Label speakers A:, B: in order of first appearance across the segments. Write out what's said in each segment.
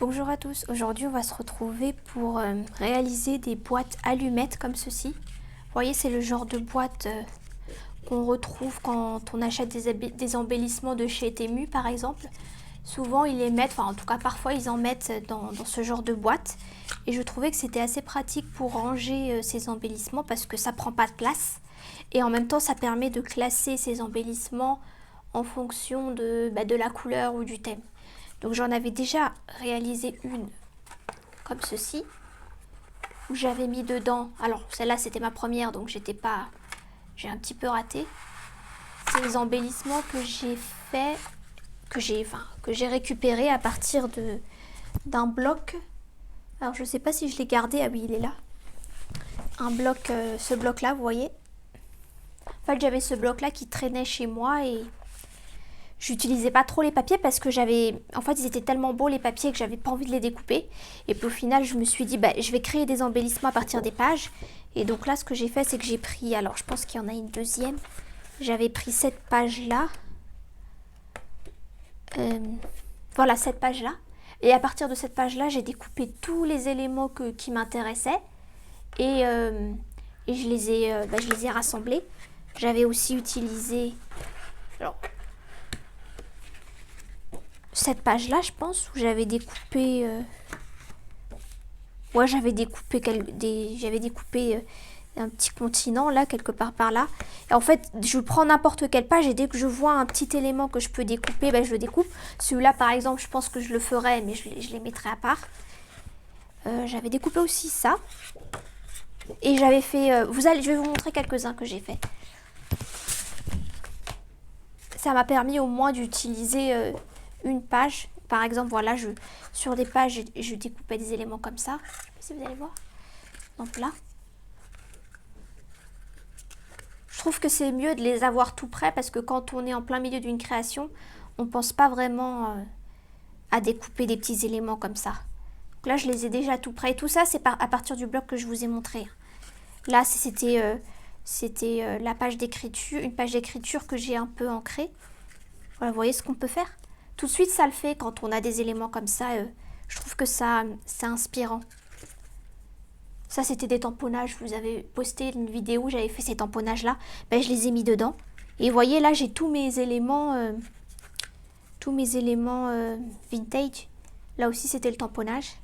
A: Bonjour à tous, aujourd'hui on va se retrouver pour réaliser des boîtes allumettes comme ceci. Vous voyez, c'est le genre de boîte qu'on retrouve quand on achète des embellissements de chez Temu par exemple. Souvent ils les mettent, enfin en tout cas parfois ils en mettent dans ce genre de boîte. Et je trouvais que c'était assez pratique pour ranger ces embellissements parce que ça prend pas de place. Et en même temps ça permet de classer ces embellissements en fonction de la couleur ou du thème. Donc j'en avais déjà réalisé une comme ceci, où j'avais mis dedans, alors celle-là c'était ma première donc j'ai un petit peu raté. C'est les embellissements que j'ai fait, que j'ai récupéré à partir d'un bloc. Alors je sais pas si je l'ai gardé, ah oui il est là. Un bloc, ce bloc là vous voyez. En fait j'avais ce bloc là qui traînait chez moi et j'utilisais pas trop les papiers parce que en fait ils étaient tellement beaux les papiers que j'avais pas envie de les découper. Et puis au final je me suis dit je vais créer des embellissements à partir des pages. Et donc là ce que j'ai fait c'est que j'ai pris, alors je pense qu'il y en a une deuxième. J'avais pris cette page là. Voilà cette page là. Et à partir de cette page là j'ai découpé tous les éléments qui m'intéressaient. Et je les ai rassemblés. J'avais aussi utilisé... Alors, cette page là je pense où j'avais découpé j'avais découpé un petit continent là quelque part par là. Et en fait je prends n'importe quelle page et dès que je vois un petit élément que je peux découper, je le découpe. Celui-là par exemple je pense que je le ferai mais je les mettrai à part. J'avais découpé aussi ça et j'avais fait je vais vous montrer quelques-uns que j'ai fait. Ça m'a permis au moins d'utiliser une page. Par exemple, voilà, sur des pages, je découpais des éléments comme ça. Je sais pas si vous allez voir. Donc là. Je trouve que c'est mieux de les avoir tout prêts parce que quand on est en plein milieu d'une création, on ne pense pas vraiment à découper des petits éléments comme ça. Donc là, je les ai déjà tout prêts. Et tout ça, c'est à partir du bloc que je vous ai montré. Là, c'était la page d'écriture, une page d'écriture que j'ai un peu ancrée. Voilà, vous voyez ce qu'on peut faire? Tout de suite, ça le fait quand on a des éléments comme ça. Je trouve que c'est inspirant. Ça, c'était des tamponnages. Je vous avais posté une vidéo où j'avais fait ces tamponnages-là. Je les ai mis dedans. Et vous voyez, là, j'ai tous mes éléments vintage. Là aussi, c'était le tamponnage.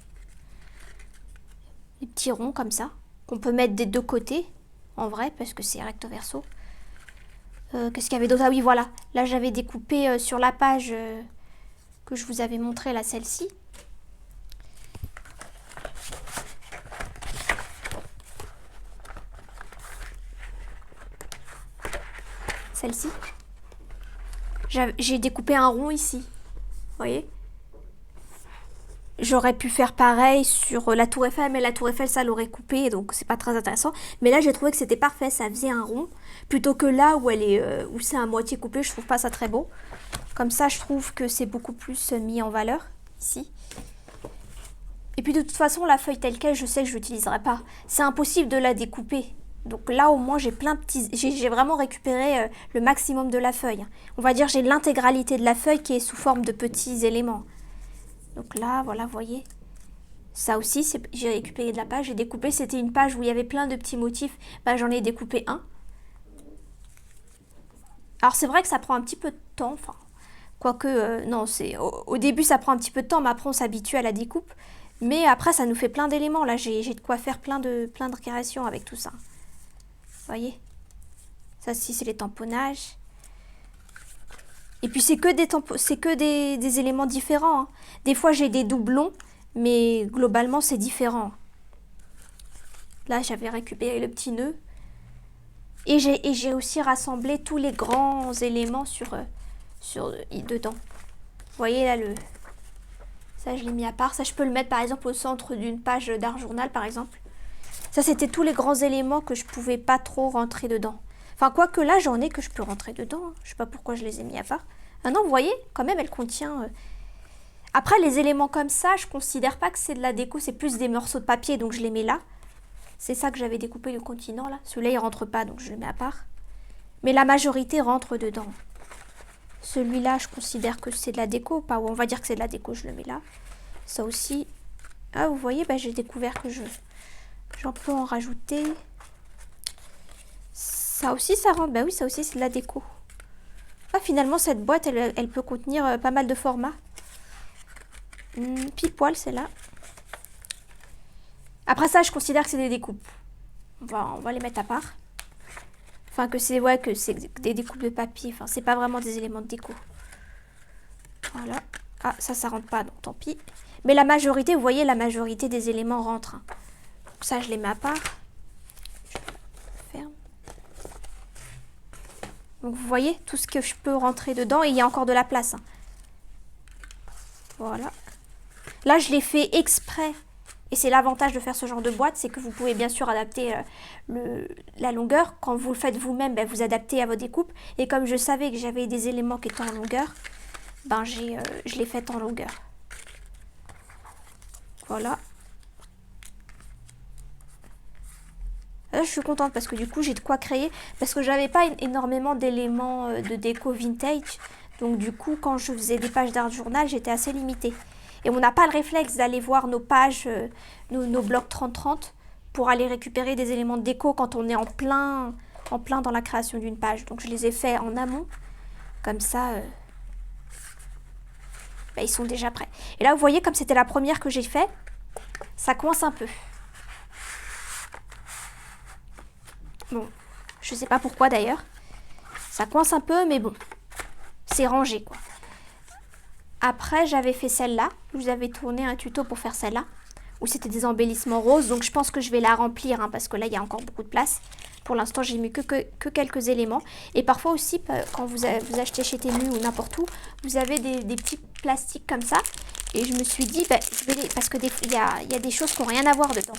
A: Des petits ronds comme ça, qu'on peut mettre des deux côtés, en vrai, parce que c'est recto verso. Qu'est-ce qu'il y avait d'autre? Ah oui, voilà. Là, j'avais découpé sur la page que je vous avais montré, là, celle-ci. Celle-ci. J'ai découpé un rond ici. Vous voyez? J'aurais pu faire pareil sur la tour Eiffel, mais la tour Eiffel, ça l'aurait coupé, donc c'est pas très intéressant. Mais là, j'ai trouvé que c'était parfait, ça faisait un rond. Plutôt que là où c'est à moitié coupé, je trouve pas ça très beau. Comme ça, je trouve que c'est beaucoup plus mis en valeur, ici. Et puis de toute façon, la feuille telle quelle, je sais que je l'utiliserai pas. C'est impossible de la découper. Donc là, au moins, j'ai vraiment récupéré le maximum de la feuille. On va dire j'ai l'intégralité de la feuille qui est sous forme de petits éléments. Donc là, voilà, vous voyez. Ça aussi, j'ai récupéré de la page. J'ai découpé, c'était une page où il y avait plein de petits motifs. J'en ai découpé un. Alors c'est vrai que ça prend un petit peu de temps. Enfin, quoique, non, au début, ça prend un petit peu de temps, mais après, on s'habitue à la découpe. Mais après, ça nous fait plein d'éléments. Là, j'ai de quoi faire plein de créations avec tout ça. Vous voyez? Ça aussi, c'est les tamponnages. Et puis, c'est que des éléments différents. Hein. Des fois, j'ai des doublons, mais globalement, c'est différent. Là, j'avais récupéré le petit nœud. Et j'ai aussi rassemblé tous les grands éléments dedans. Vous voyez, là, ça, je l'ai mis à part. Ça, je peux le mettre, par exemple, au centre d'une page d'art journal, par exemple. Ça, c'était tous les grands éléments que je pouvais pas trop rentrer dedans. Enfin, quoique là, j'en ai que je peux rentrer dedans. Hein. Je sais pas pourquoi je les ai mis à part. Ah non, vous voyez, quand même, elle contient... Après, les éléments comme ça, je considère pas que c'est de la déco. C'est plus des morceaux de papier, donc je les mets là. C'est ça que j'avais découpé, le continent, là. Celui-là, il rentre pas, donc je le mets à part. Mais la majorité rentre dedans. Celui-là, je considère que c'est de la déco. Pas, on va dire que c'est de la déco, je le mets là. Ça aussi. Ah, vous voyez, bah, j'ai découvert que j'en peux en rajouter. Ça aussi, ça rentre. Bah oui, ça aussi, c'est de la déco. Ah, finalement, cette boîte, elle peut contenir pas mal de formats. Pile poil, celle-là. Après ça, je considère que c'est des découpes. On va les mettre à part. Enfin, que c'est des découpes de papier. Enfin, c'est pas vraiment des éléments de déco. Voilà. Ah, ça rentre pas, donc tant pis. Mais la majorité, vous voyez, la majorité des éléments rentrent. Donc ça, je les mets à part. Je ferme. Donc vous voyez, tout ce que je peux rentrer dedans, et il y a encore de la place. Voilà. Là, je l'ai fait exprès. Et c'est l'avantage de faire ce genre de boîte, c'est que vous pouvez bien sûr adapter la longueur. Quand vous le faites vous-même, ben, vous adaptez à vos découpes. Et comme je savais que j'avais des éléments qui étaient en longueur, ben, je l'ai fait en longueur. Voilà. Là, je suis contente parce que du coup, j'ai de quoi créer. Parce que j'avais pas énormément d'éléments de déco vintage. Donc du coup, quand je faisais des pages d'art journal, j'étais assez limitée. Et on n'a pas le réflexe d'aller voir nos pages, nos blocs 30-30 pour aller récupérer des éléments de déco quand on est en plein dans la création d'une page. Donc je les ai faits en amont. Comme ça, ben, ils sont déjà prêts. Et là, vous voyez, comme c'était la première que j'ai fait, ça coince un peu. Bon, je sais pas pourquoi d'ailleurs. Ça coince un peu, mais bon, c'est rangé quoi. Après, j'avais fait celle-là. Je vous avais tourné un tuto pour faire celle-là, où c'était des embellissements roses. Donc je pense que je vais la remplir, hein, parce que là, il y a encore beaucoup de place. Pour l'instant, j'ai mis que quelques éléments. Et parfois aussi, quand vous achetez chez Temu ou n'importe où, vous avez des petits plastiques comme ça. Et je me suis dit, bah, parce que il y a des choses qui n'ont rien à voir dedans.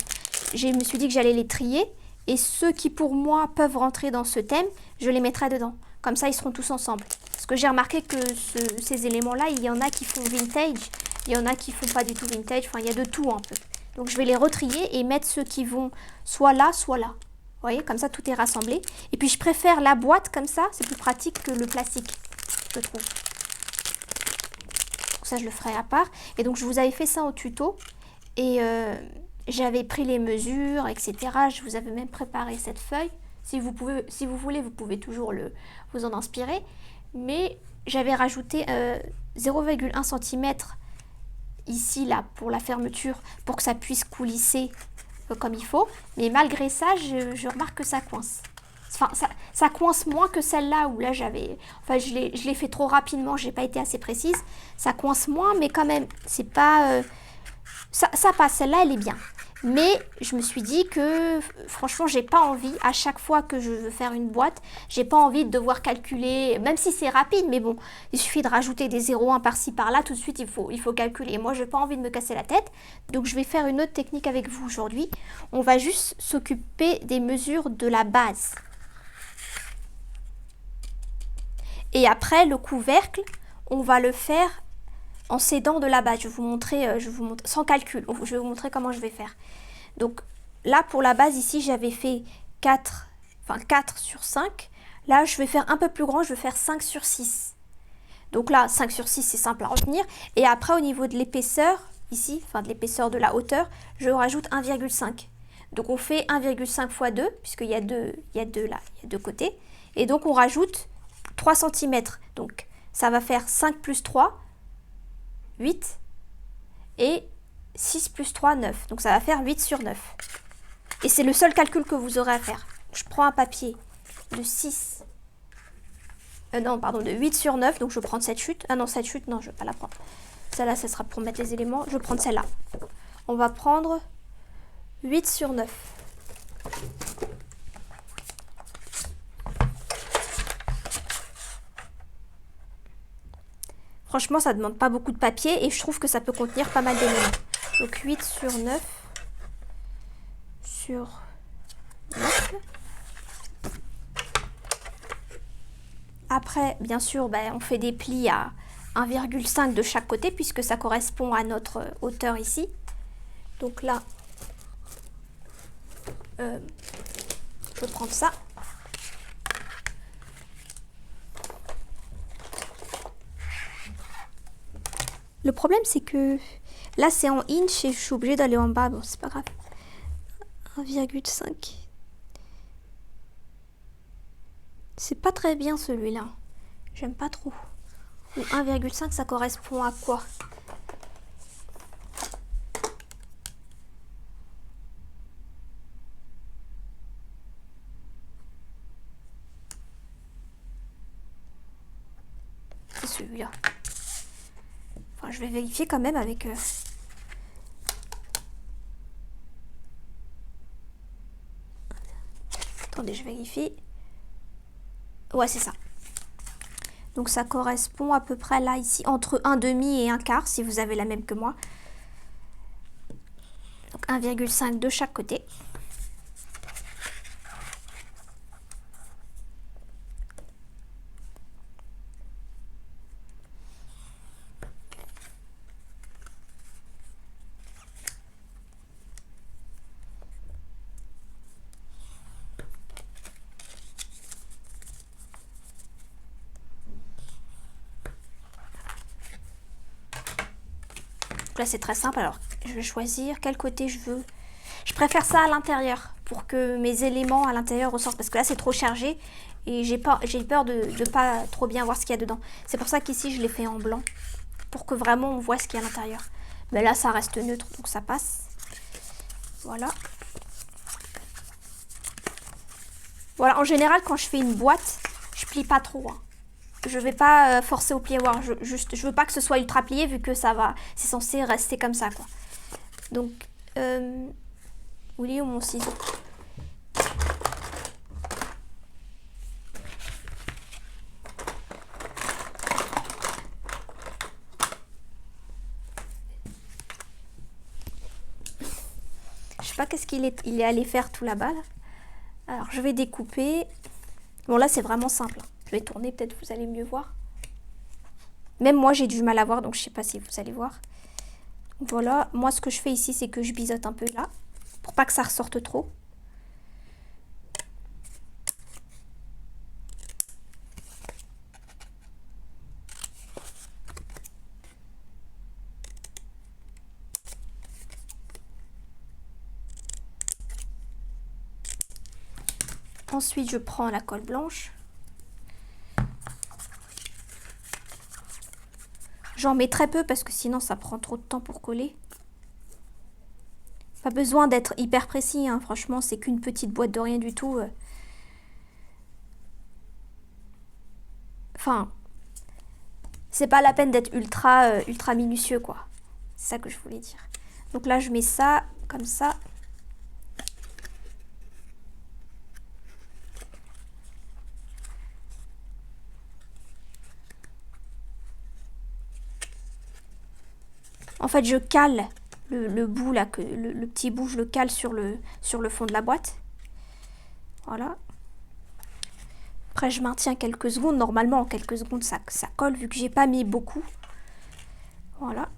A: Je me suis dit que j'allais les trier. Et ceux qui, pour moi, peuvent rentrer dans ce thème, je les mettrai dedans. Comme ça, ils seront tous ensemble. Parce que j'ai remarqué que ces éléments-là, il y en a qui font vintage, il y en a qui font pas du tout vintage. Enfin, il y a de tout un peu. Donc, je vais les retrier et mettre ceux qui vont soit là, soit là. Vous voyez, comme ça, tout est rassemblé. Et puis, je préfère la boîte comme ça. C'est plus pratique que le plastique, je trouve. Donc, ça, je le ferai à part. Et donc, je vous avais fait ça au tuto. Et j'avais pris les mesures, etc. Je vous avais même préparé cette feuille. Si vous voulez, vous pouvez toujours vous en inspirer. Mais j'avais rajouté 0,1 cm ici, là, pour la fermeture, pour que ça puisse coulisser comme il faut. Mais malgré ça, je remarque que ça coince. Enfin, ça coince moins que celle-là, où là, enfin, je l'ai fait trop rapidement, j'ai pas été assez précise. Ça coince moins, mais quand même, c'est pas... ça passe, celle-là, elle est bien. Mais je me suis dit que franchement, j'ai pas envie, à chaque fois que je veux faire une boîte, j'ai pas envie de devoir calculer, même si c'est rapide, mais bon, il suffit de rajouter des 0,1 par-ci par-là, tout de suite il faut calculer. Moi, j'ai pas envie de me casser la tête, donc je vais faire une autre technique avec vous aujourd'hui. On va juste s'occuper des mesures de la base. Et après, le couvercle, on va le faire en s'aidant de la base. Je vais vous montrer sans calcul. Je vais vous montrer comment je vais faire. Donc là, pour la base, ici, j'avais fait 4 sur 5. Là, je vais faire un peu plus grand, je vais faire 5 sur 6. Donc là, 5 sur 6, c'est simple à retenir. Et après, au niveau de l'épaisseur, ici, enfin de l'épaisseur de la hauteur, je rajoute 1,5. Donc on fait 1,5 fois 2, puisqu'il y a deux là, il y a deux côtés. Et donc on rajoute 3 cm. Donc ça va faire 5 plus 3, 8, et 6 plus 3, 9. Donc ça va faire 8 sur 9. Et c'est le seul calcul que vous aurez à faire. Je prends un papier de 8 sur 9, donc je vais prendre cette chute. Ah non, cette chute, non, je ne vais pas la prendre. Celle-là, ça sera pour mettre les éléments. Je vais prendre celle-là. On va prendre 8 sur 9. Franchement, ça ne demande pas beaucoup de papier et je trouve que ça peut contenir pas mal d'éléments. Donc 8 sur 9 sur 9. Après, bien sûr, on fait des plis à 1,5 de chaque côté puisque ça correspond à notre hauteur ici. Donc là, je vais prendre ça. Le problème, c'est que Là, c'est en inch et je suis obligée d'aller en bas. Bon, c'est pas grave. 1,5. C'est pas très bien celui-là. J'aime pas trop. Ou 1,5, ça correspond à quoi? C'est celui-là. Enfin, je vais vérifier quand même avec... Attendez, je vérifie. Ouais, c'est ça. Donc ça correspond à peu près là, ici, entre 1,5 et 1/4, si vous avez la même que moi. Donc 1,5 de chaque côté. Là c'est très simple, alors je vais choisir quel côté je veux. Je préfère ça à l'intérieur pour que mes éléments à l'intérieur ressortent, parce que là c'est trop chargé et j'ai peur de pas trop bien voir ce qu'il y a dedans. C'est pour ça qu'ici je l'ai fait en blanc, pour que vraiment on voit ce qu'il y a à l'intérieur. Mais là ça reste neutre donc ça passe. Voilà. Voilà, en général quand je fais une boîte, je plie pas trop. Hein. Je vais pas forcer au plievoir, je veux pas que ce soit ultra plié vu que ça va, c'est censé rester comme ça quoi. Donc, où est mon ciseau? Je sais pas qu'est-ce qu'il est allé faire tout là-bas. Là. Alors je vais découper. Bon là c'est vraiment simple. Je vais tourner, peut-être vous allez mieux voir. Même moi j'ai du mal à voir, donc je sais pas si vous allez voir. Voilà, moi ce que je fais ici c'est que je biseaute un peu là, pour pas que ça ressorte trop. Ensuite je prends la colle blanche. J'en mets très peu parce que sinon ça prend trop de temps pour coller. Pas besoin d'être hyper précis, hein. Franchement c'est qu'une petite boîte de rien du tout. Enfin, c'est pas la peine d'être ultra minutieux quoi. C'est ça que je voulais dire. Donc là je mets ça comme ça. En fait, je cale le bout là, le petit bout, je le cale sur le fond de la boîte. Voilà. Après, je maintiens quelques secondes. Normalement, en quelques secondes, ça colle vu que j'ai pas mis beaucoup. Voilà.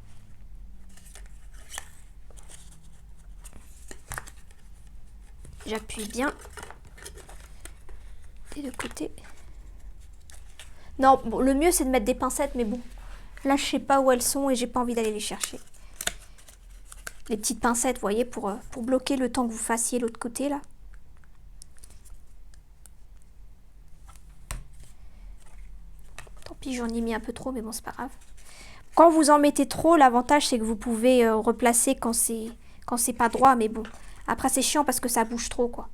A: J'appuie bien. Des deux côtés. Non, bon, le mieux c'est de mettre des pincettes, mais bon. Là, je sais pas où elles sont et j'ai pas envie d'aller les chercher. Les petites pincettes, vous voyez, pour bloquer le temps que vous fassiez l'autre côté, là. Tant pis, j'en ai mis un peu trop, mais bon, c'est pas grave. Quand vous en mettez trop, l'avantage, c'est que vous pouvez replacer quand c'est pas droit, mais bon. Après, c'est chiant parce que ça bouge trop, quoi.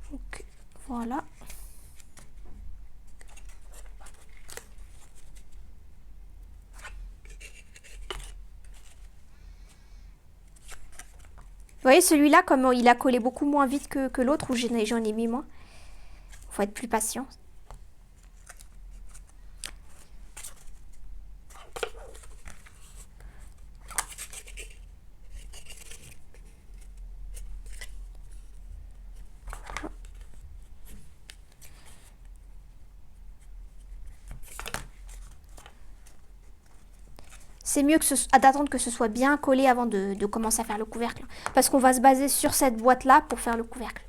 A: Donc, voilà. Vous voyez, celui-là, comme il a collé beaucoup moins vite que l'autre, où j'en ai mis moins. Il faut être plus patient. C'est mieux d'attendre que ce soit bien collé avant de commencer à faire le couvercle. Parce qu'on va se baser sur cette boîte-là pour faire le couvercle.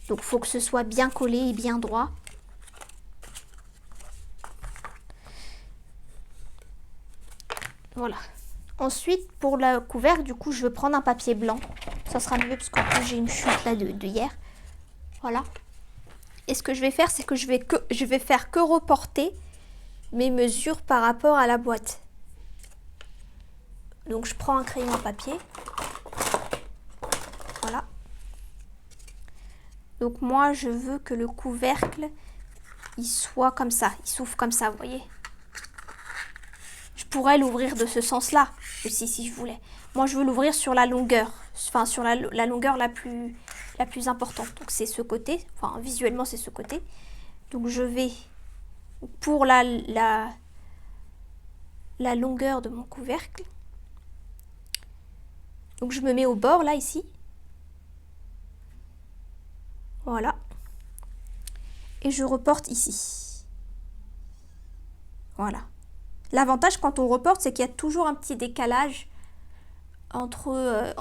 A: Donc il faut que ce soit bien collé et bien droit. Voilà. Ensuite, pour le couvercle, du coup, je vais prendre un papier blanc. Ça sera mieux parce que j'ai une chute là de hier. Voilà. Et ce que je vais faire, c'est que je vais faire que reporter mes mesures par rapport à la boîte. Donc, je prends un crayon à papier. Voilà. Donc, moi, je veux que le couvercle, il soit comme ça. Il s'ouvre comme ça, vous voyez. Je pourrais l'ouvrir de ce sens-là aussi, si je voulais. Moi, je veux l'ouvrir sur la longueur. Enfin, sur la longueur la plus importante. Donc, c'est ce côté. Enfin, visuellement, c'est ce côté. Donc, je vais, pour la longueur de mon couvercle. Donc, je me mets au bord, là, ici. Voilà. Et je reporte ici. Voilà. L'avantage quand on reporte, c'est qu'il y a toujours un petit décalage entre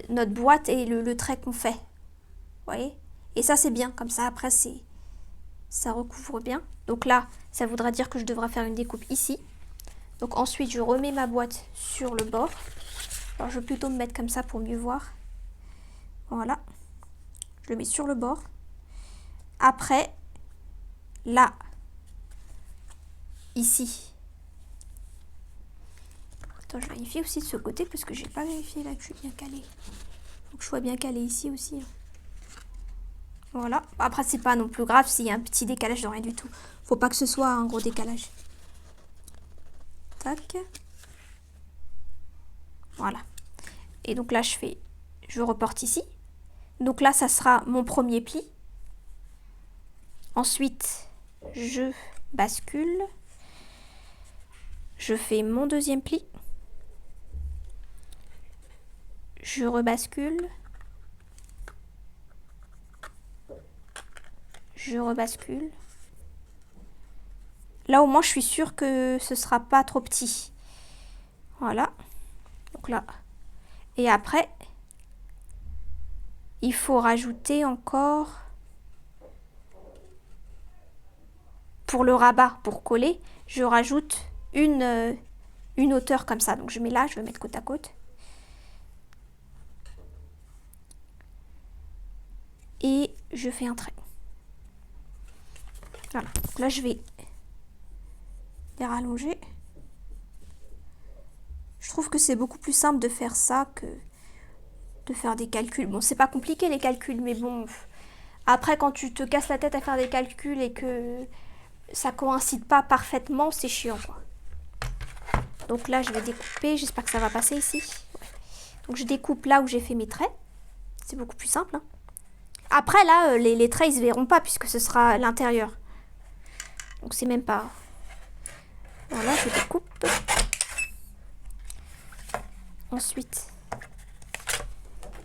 A: notre boîte et le trait qu'on fait. Vous voyez? Et ça, c'est bien. Comme ça, après, ça recouvre bien. Donc là, ça voudra dire que je devrais faire une découpe ici. Donc ensuite, je remets ma boîte sur le bord. Alors, je vais plutôt me mettre comme ça pour mieux voir. Voilà. Je le mets sur le bord. Après, là, ici. Attends, je vérifie aussi de ce côté parce que j'ai pas vérifié là que je suis bien calée. Faut que je sois bien calée ici aussi. Voilà. Après, c'est pas non plus grave s'il y a un petit décalage de rien du tout. Faut pas que ce soit un gros décalage. Tac. Voilà. Et donc là, je reporte ici. Donc là, ça sera mon premier pli. Ensuite, je bascule. Je fais mon deuxième pli. Je rebascule. Je rebascule. Là, au moins, je suis sûre que ce sera pas trop petit. Voilà. Donc là. Et après, il faut rajouter encore, pour le rabat, pour coller, je rajoute une hauteur comme ça. Donc je mets là, je vais mettre côte à côte. Et je fais un trait. Voilà. Donc là, je vais les rallonger. Je trouve que c'est beaucoup plus simple de faire ça que de faire des calculs. Bon, c'est pas compliqué les calculs, mais bon, après quand tu te casses la tête à faire des calculs et que ça coïncide pas parfaitement, c'est chiant quoi. Donc là, je vais découper, j'espère que ça va passer ici. Ouais. Donc je découpe là où j'ai fait mes traits. C'est beaucoup plus simple. Hein. Après là, les traits ils se verront pas puisque ce sera l'intérieur. Donc c'est même pas... Voilà, je découpe. Ensuite,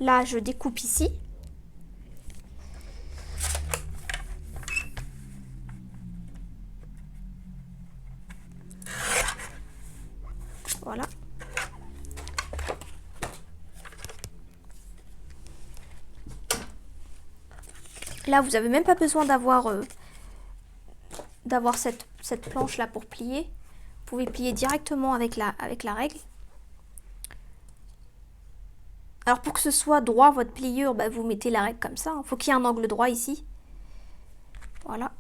A: là, je découpe ici. Voilà. Là, vous n'avez même pas besoin d'avoir cette planche là pour plier. Vous pouvez plier directement avec la règle. Alors pour que ce soit droit votre pliure, bah, vous mettez la règle comme ça. Il faut qu'il y ait un angle droit ici. Voilà.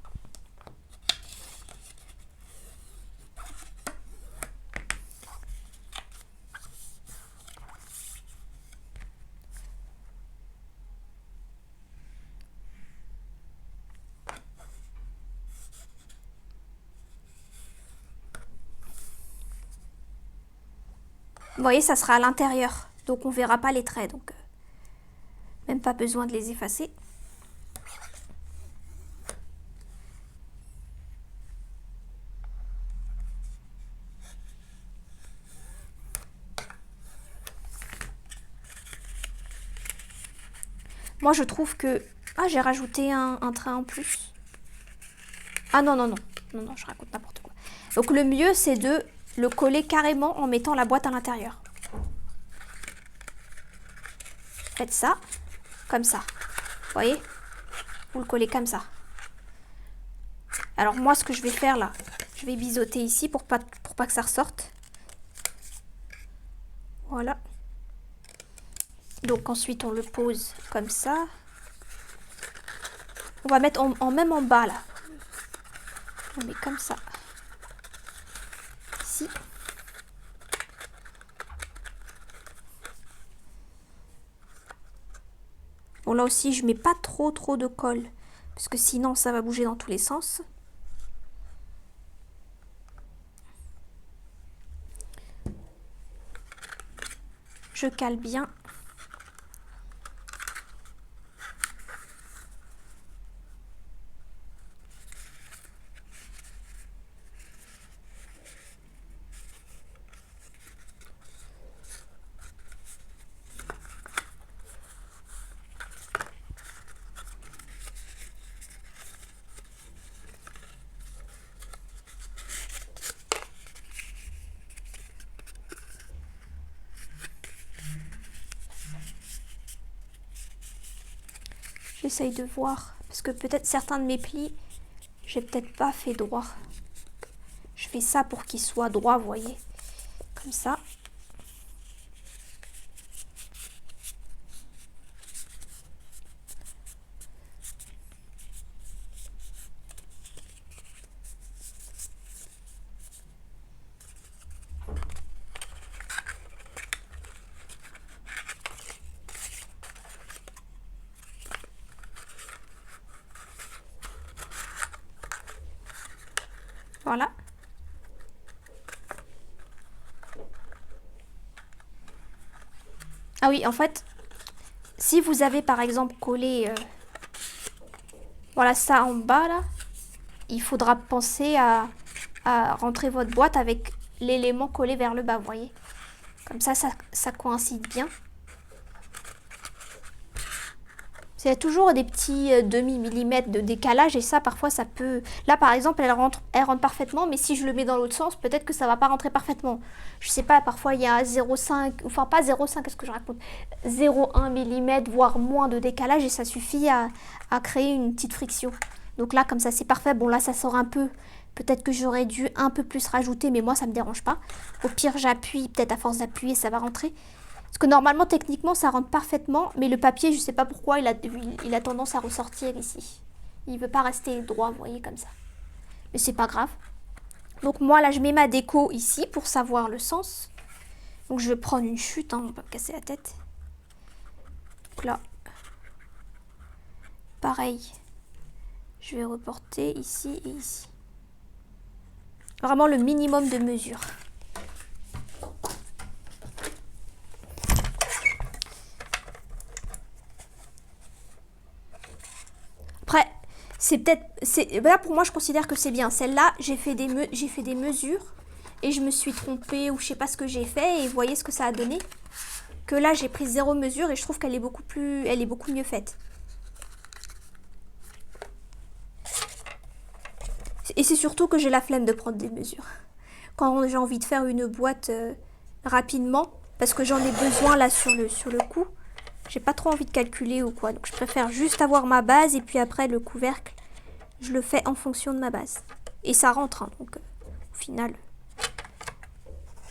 A: Vous voyez, ça sera à l'intérieur. Donc on ne verra pas les traits. Donc même pas besoin de les effacer. Moi je trouve que... Ah, j'ai rajouté un trait en plus. Ah non, non, non. Non, non, je raconte n'importe quoi. Donc le mieux c'est de le coller carrément en mettant la boîte à l'intérieur. Faites ça, comme ça. Vous voyez? Vous le collez comme ça. Alors moi ce que je vais faire là, je vais biseauter ici pour pas que ça ressorte. Voilà. Donc ensuite on le pose comme ça. On va mettre même en bas là. On met comme ça. Ici. Bon là aussi je mets pas trop de colle. Parce que sinon ça va bouger dans tous les sens. Je cale bien. J'essaye de voir, parce que peut-être certains de mes plis, j'ai peut-être pas fait droit. Je fais ça pour qu'il soit droit, vous voyez, comme ça. Voilà. Ah oui, en fait, si vous avez par exemple collé voilà ça en bas là, il faudra penser à rentrer votre boîte avec l'élément collé vers le bas, vous voyez. Comme ça coïncide bien. Il y a toujours des petits demi-millimètres de décalage et ça parfois ça peut... Là par exemple elle rentre parfaitement, mais si je le mets dans l'autre sens peut-être que ça va pas rentrer parfaitement. Je sais pas, parfois il y a 0,5, enfin pas 0,5, qu'est-ce que je raconte, 0,1 mm voire moins de décalage et ça suffit à créer une petite friction. Donc là comme ça c'est parfait. Bon là ça sort un peu, peut-être que j'aurais dû un peu plus rajouter, mais moi ça me dérange pas. Au pire j'appuie, peut-être à force d'appuyer ça va rentrer. Parce que normalement, techniquement, ça rentre parfaitement, mais le papier, je sais pas pourquoi, il a tendance à ressortir ici. Il veut pas rester droit, vous voyez, comme ça. Mais c'est pas grave. Donc moi, là, je mets ma déco ici pour savoir le sens. Donc je vais prendre une chute, hein, on va pas me casser la tête. Donc là, pareil, je vais reporter ici et ici. Vraiment le minimum de mesure. Après, là pour moi je considère que c'est bien. Celle-là, j'ai fait des mesures et je me suis trompée ou je sais pas ce que j'ai fait et vous voyez ce que ça a donné. Que là j'ai pris 0 mesure et je trouve qu'elle est beaucoup mieux faite. Et c'est surtout que j'ai la flemme de prendre des mesures. Quand j'ai envie de faire une boîte rapidement, parce que j'en ai besoin là sur le coup. J'ai pas trop envie de calculer ou quoi, donc je préfère juste avoir ma base et puis après le couvercle, je le fais en fonction de ma base. Et ça rentre, hein, donc au final.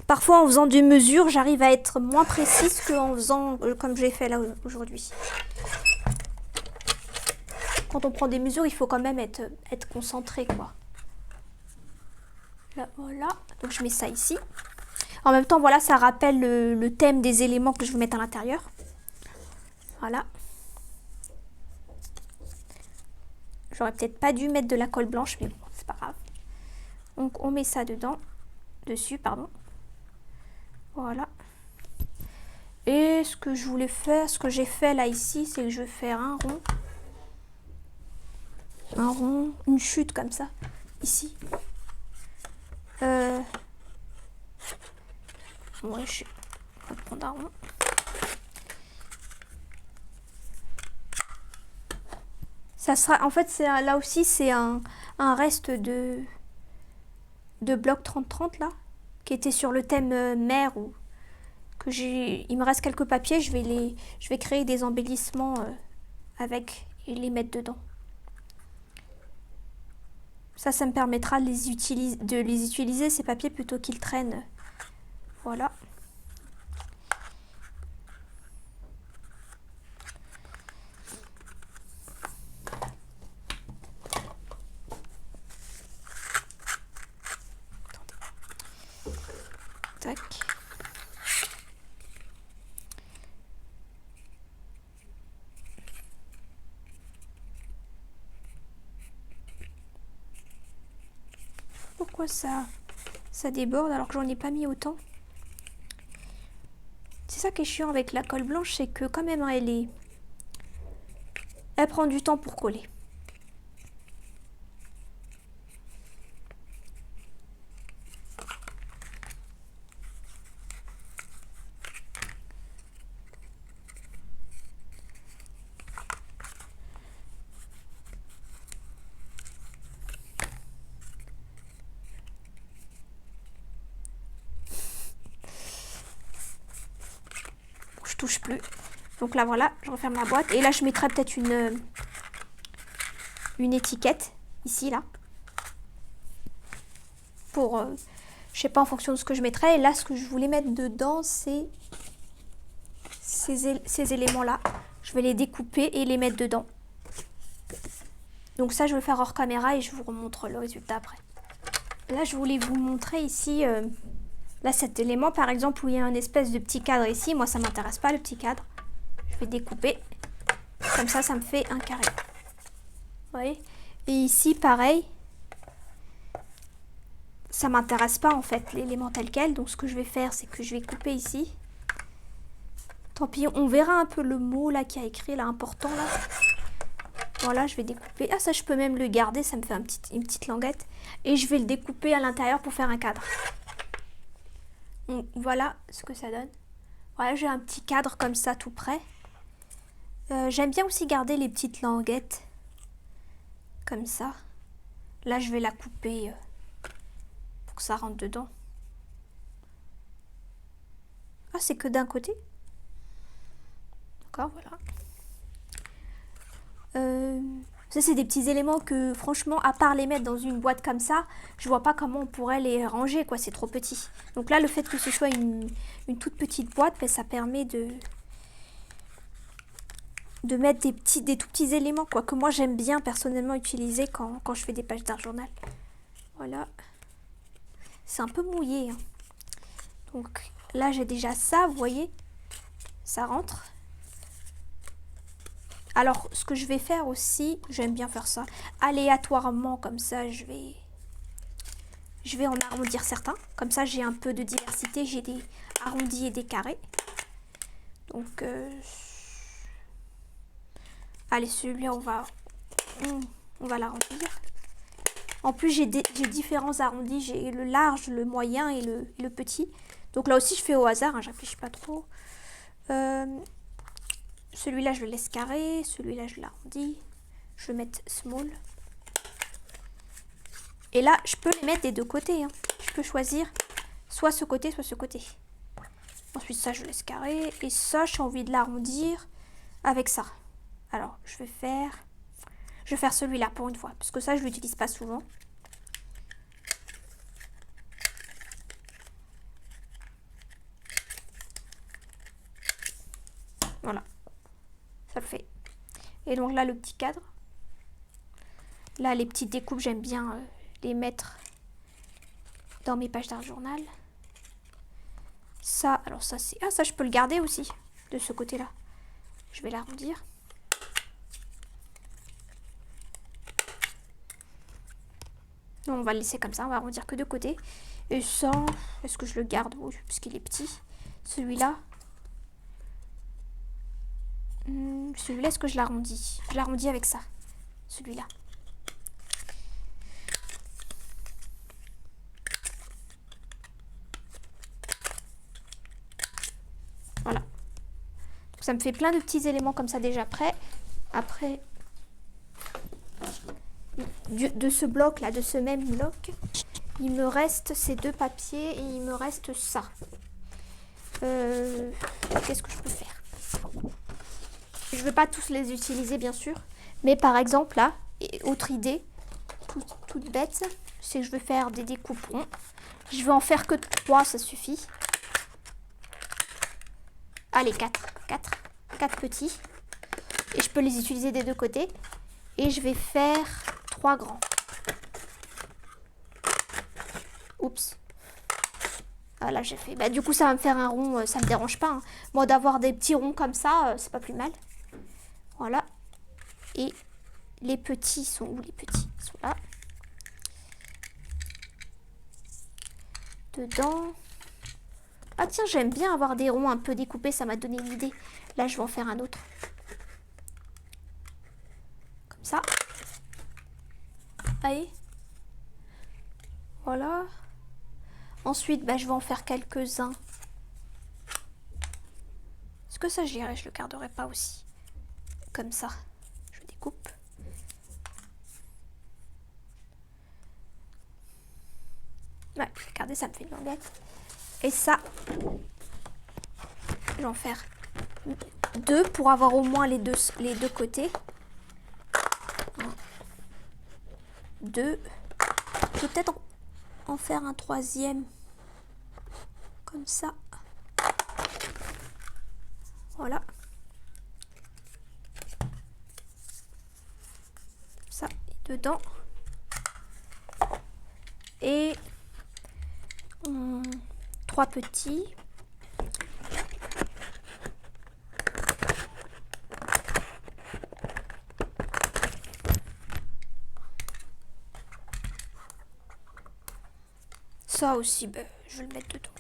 A: Parfois en faisant des mesures, j'arrive à être moins précise qu'en faisant comme j'ai fait là aujourd'hui. Quand on prend des mesures, il faut quand même être concentré, quoi. Là, voilà, donc je mets ça ici. En même temps, voilà, ça rappelle le thème des éléments que je veux mettre à l'intérieur. Voilà. J'aurais peut-être pas dû mettre de la colle blanche, mais bon, c'est pas grave. Donc on met ça dessus, pardon. Voilà. Et ce que je voulais faire, ce que j'ai fait là ici, c'est que je vais faire un rond, une chute comme ça, ici. Ouais, on va prendre un rond. Ça sera, en fait, là aussi, c'est un reste de bloc 30-30 là, qui était sur le thème mer ou il me reste quelques papiers, je vais créer des embellissements avec et les mettre dedans. Ça me permettra de les utiliser ces papiers plutôt qu'ils traînent. Voilà. fois ça déborde alors que j'en ai pas mis autant. C'est ça qui est chiant avec la colle blanche, c'est que quand même elle prend du temps pour coller. Touche plus. Donc là voilà, je referme la boîte et là je mettrai peut-être une étiquette ici là pour je sais pas en fonction de ce que je mettrai. Et là ce que je voulais mettre dedans c'est ces éléments là. Je vais les découper et les mettre dedans. Donc ça je vais le faire hors caméra et je vous remontre le résultat après. Là je voulais vous montrer ici là, cet élément, par exemple, où il y a un espèce de petit cadre ici, moi, ça ne m'intéresse pas, le petit cadre. Je vais découper. Comme ça me fait un carré. Vous voyez? Et ici, pareil. Ça ne m'intéresse pas, en fait, l'élément tel quel. Donc, ce que je vais faire, c'est que je vais couper ici. Tant pis, on verra un peu le mot, là, qui a écrit, là, important, là. Voilà, je vais découper. Ah, ça, je peux même le garder, ça me fait une petite languette. Et je vais le découper à l'intérieur pour faire un cadre. Donc, voilà ce que ça donne. Voilà, j'ai un petit cadre comme ça tout près. J'aime bien aussi garder les petites languettes comme ça. Là, je vais la couper pour que ça rentre dedans. Ah, c'est que d'un côté. D'accord, voilà. Ça, c'est des petits éléments que, franchement, à part les mettre dans une boîte comme ça, je vois pas comment on pourrait les ranger, quoi. C'est trop petit. Donc là, le fait que ce soit une toute petite boîte, ben, ça permet de mettre des tout petits éléments, quoi, que moi, j'aime bien personnellement utiliser quand je fais des pages d'art journal. Voilà. C'est un peu mouillé, hein. Donc là, j'ai déjà ça, vous voyez. Ça rentre. Alors, ce que je vais faire aussi, j'aime bien faire ça, aléatoirement, comme ça, je vais en arrondir certains. Comme ça, j'ai un peu de diversité, j'ai des arrondis et des carrés. Donc, allez, celui-là, on va l'arrondir. En plus, j'ai différents arrondis, j'ai le large, le moyen et le petit. Donc là aussi, je fais au hasard, hein, j'affiche pas trop. Celui-là, je le laisse carré. Celui-là, je l'arrondis. Je vais mettre small. Et là, je peux les mettre des deux côtés, hein. Je peux choisir soit ce côté, soit ce côté. Ensuite, ça, je laisse carré. Et ça, j'ai envie de l'arrondir avec ça. Alors, je vais faire celui-là pour une fois. Parce que ça, je ne l'utilise pas souvent. Voilà. Ça le fait. Et donc là, le petit cadre. Là, les petites découpes, j'aime bien les mettre dans mes pages d'art journal. Ça, alors ça, c'est... Ah, ça, je peux le garder aussi, de ce côté-là. Je vais l'arrondir. Non, on va le laisser comme ça, on va arrondir que de côté. Et ça, est-ce que je le garde? Oui, parce qu'il est petit. Celui-là... celui-là, est-ce que je l'arrondis? Je l'arrondis avec ça. Celui-là. Voilà. Donc, ça me fait plein de petits éléments comme ça déjà prêts. Après, de ce bloc-là, de ce même bloc, il me reste ces deux papiers et il me reste ça. Qu'est-ce que je peux faire? Je ne veux pas tous les utiliser, bien sûr. Mais par exemple, là, autre idée, toute bête, c'est que je vais faire des découpes ronds. Je vais en faire que 3, ça suffit. Allez, 4 petits. Et je peux les utiliser des deux côtés. Et je vais faire 3 grands. Oups. Voilà, j'ai fait. Bah, du coup, ça va me faire un rond, ça me dérange pas, hein. Moi, d'avoir des petits ronds comme ça, c'est pas plus mal. Voilà. Et les petits sont où? Les petits sont là. dedans. Ah tiens, j'aime bien avoir des ronds un peu découpés, ça m'a donné une idée. Là, je vais en faire un autre. Comme ça. Allez. Voilà. Ensuite, bah, je vais en faire quelques-uns. Est-ce que ça, je le garderai pas aussi? Comme ça. Je découpe. Ouais, regardez, ça me fait une languette. Et ça, je vais en faire 2 pour avoir au moins les deux côtés. 2. Peut-être en faire un 3e. Comme ça. Voilà. Ça, dedans. Et 3 petits. Ça aussi, ben, je vais le mettre dedans.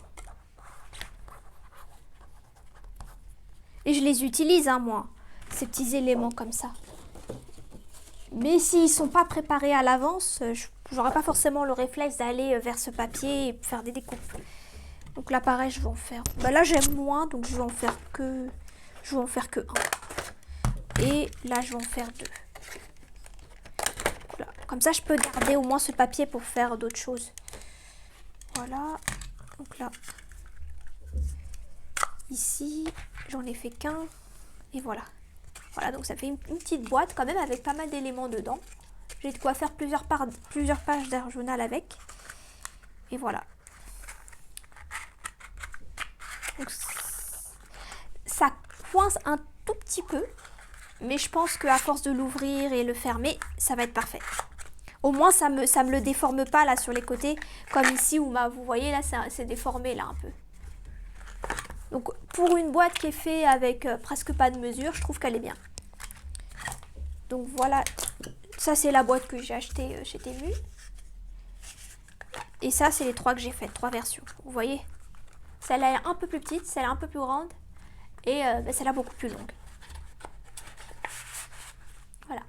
A: Et je les utilise, hein, moi, ces petits éléments comme ça. Mais s'ils sont pas préparés à l'avance, j'aurai pas forcément le réflexe d'aller vers ce papier et faire des découpes. Donc là, pareil, je vais en faire. Ben là, j'aime moins, donc je vais en faire que 1. Et là, je vais en faire 2. Voilà. Comme ça, je peux garder au moins ce papier pour faire d'autres choses. Voilà. Donc là, ici, j'en ai fait qu'un. Et voilà. Voilà, donc ça fait une petite boîte quand même avec pas mal d'éléments dedans. J'ai de quoi faire plusieurs pages d'un journal avec. Et voilà. Donc, ça coince un tout petit peu. Mais je pense qu'à force de l'ouvrir et le fermer, ça va être parfait. Au moins, ça me le déforme pas là sur les côtés. Comme ici où vous voyez là, c'est déformé là un peu. Donc pour une boîte qui est faite avec presque pas de mesure, je trouve qu'elle est bien. Donc voilà, ça c'est la boîte que j'ai achetée chez Temu. Et ça c'est les 3 que j'ai faites, 3 versions. Vous voyez, celle-là est un peu plus petite, celle-là un peu plus grande et celle-là beaucoup plus longue. Voilà.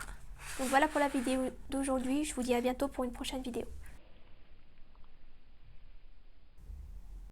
A: Donc voilà pour la vidéo d'aujourd'hui. Je vous dis à bientôt pour une prochaine vidéo.